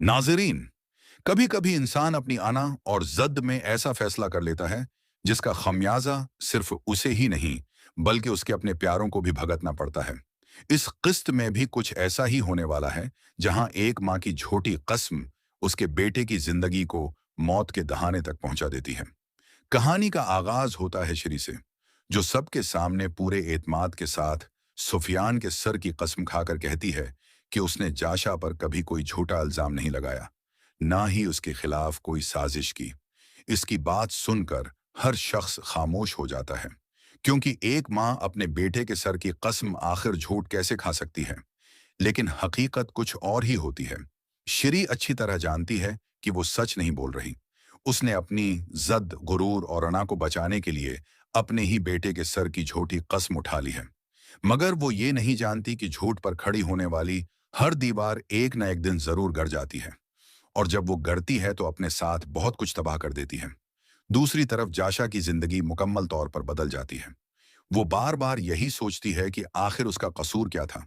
नाज़रीन, कभी कभी इंसान अपनी अना और जद में ऐसा फैसला कर लेता है जिसका खमियाजा सिर्फ उसे ही नहीं बल्कि उसके अपने प्यारों को भी भुगतना पड़ता है। इस किस्त में भी कुछ ऐसा ही होने वाला है, जहां एक माँ की झूठी कसम उसके बेटे की जिंदगी को मौत के दहाने तक पहुंचा देती है। कहानी का आगाज होता है श्री से, जो सबके सामने पूरे एतमाद के साथ सुफियान के सर की कसम खाकर कहती है कि उसने जाशा पर कभी कोई झूठा इल्जाम नहीं लगाया, ना ही उसके खिलाफ कोई साजिश की। इसकी बात सुनकर हर शख्स खामोश हो जाता है, क्योंकि एक माँ अपने बेटे के सर की कसम आखिर झूठ कैसे खा सकती है। लेकिन हकीकत कुछ और ही होती है। श्री अच्छी तरह जानती है कि वो सच नहीं बोल रही। उसने अपनी जद, गुरूर और अना को बचाने के लिए अपने ही बेटे के सर की झूठी कसम उठा ली है। मगर वो ये नहीं जानती कि झूठ पर खड़ी होने वाली हर दीवार एक न एक दिन जरूर गिर जाती है, और जब वो गिरती है तो अपने साथ बहुत कुछ तबाह कर देती है। दूसरी तरफ जाशा की जिंदगी मुकम्मल तौर पर बदल जाती है। वो बार बार यही सोचती है कि आखिर उसका कसूर क्या था।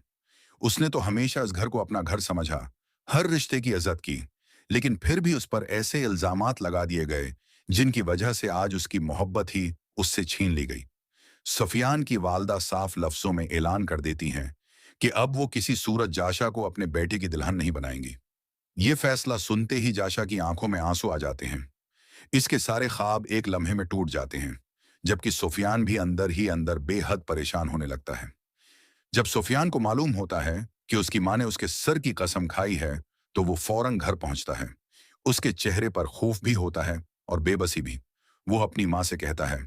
उसने तो हमेशा इस घर को अपना घर समझा, हर रिश्ते की इज्जत की, लेकिन फिर भी उस पर ऐसे इल्जामात लगा दिए गए जिनकी वजह से आज उसकी मोहब्बत ही उससे छीन ली गई। सफियान की वालदा साफ लफ्जों में ऐलान कर देती हैं कि अब वो किसी सूरत जाशा को अपने बेटे की दुल्हन नहीं बनाएंगी। ये फैसला सुनते ही जाशा की आंखों में आंसू आ जाते हैं। इसके सारे ख्वाब एक लम्हे में टूट जाते हैं, जबकि सुफियान भी अंदर ही अंदर बेहद परेशान होने लगता है। जब सुफियान को मालूम होता है कि उसकी माँ ने उसके सर की कसम खाई है, तो वो फौरन घर पहुंचता है। उसके चेहरे पर खौफ भी होता है और बेबसी भी। वो अपनी माँ से कहता है,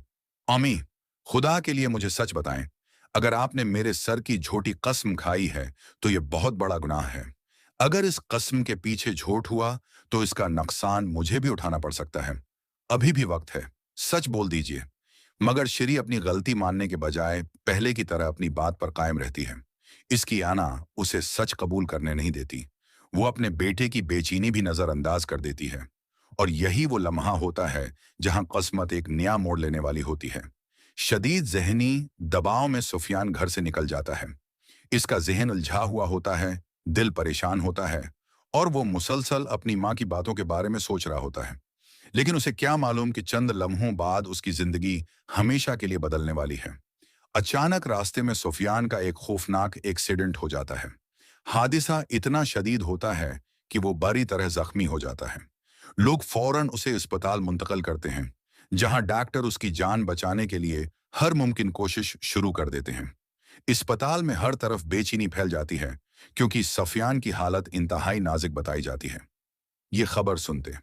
अम्मी, खुदा के लिए मुझे सच बताएं, अगर आपने मेरे सर की झूठी कसम खाई है तो ये बहुत बड़ा गुनाह है। अगर इस कसम के पीछे झूठ हुआ तो इसका नुकसान मुझे भी उठाना पड़ सकता है। अभी भी वक्त है, सच बोल दीजिए। मगर श्री अपनी गलती मानने के बजाय पहले की तरह अपनी बात पर कायम रहती है। इसकी आना उसे सच कबूल करने नहीं देती। वो अपने बेटे की बेचैनी भी नजरअंदाज कर देती है। और यही वो लम्हा होता है जहां कस्मत एक नया मोड़ लेने वाली होती है। शदीद जहनी दबाव में सुफियान घर से निकल जाता है। इसका जहन उलझा हुआ होता है, दिल परेशान होता है, और वो मुसलसल अपनी माँ की बातों के बारे में सोच रहा होता है। लेकिन उसे क्या मालूम कि चंद लम्हों बाद उसकी जिंदगी हमेशा के लिए बदलने वाली है। अचानक रास्ते में सुफियान का एक खौफनाक एक्सीडेंट हो जाता है। हादिसा इतना शदीद होता है कि वो बुरी तरह जख्मी हो जाता है। लोग फौरन उसे अस्पताल मुंतकिल करते हैं, जहां डॉक्टर उसकी जान बचाने के लिए हर मुमकिन कोशिश शुरू कर देते हैं। अस्पताल में हर तरफ बेचैनी फैल जाती है, क्योंकि सफियान की हालत इंतहाई नाजुक बताई जाती है। ये खबर सुनते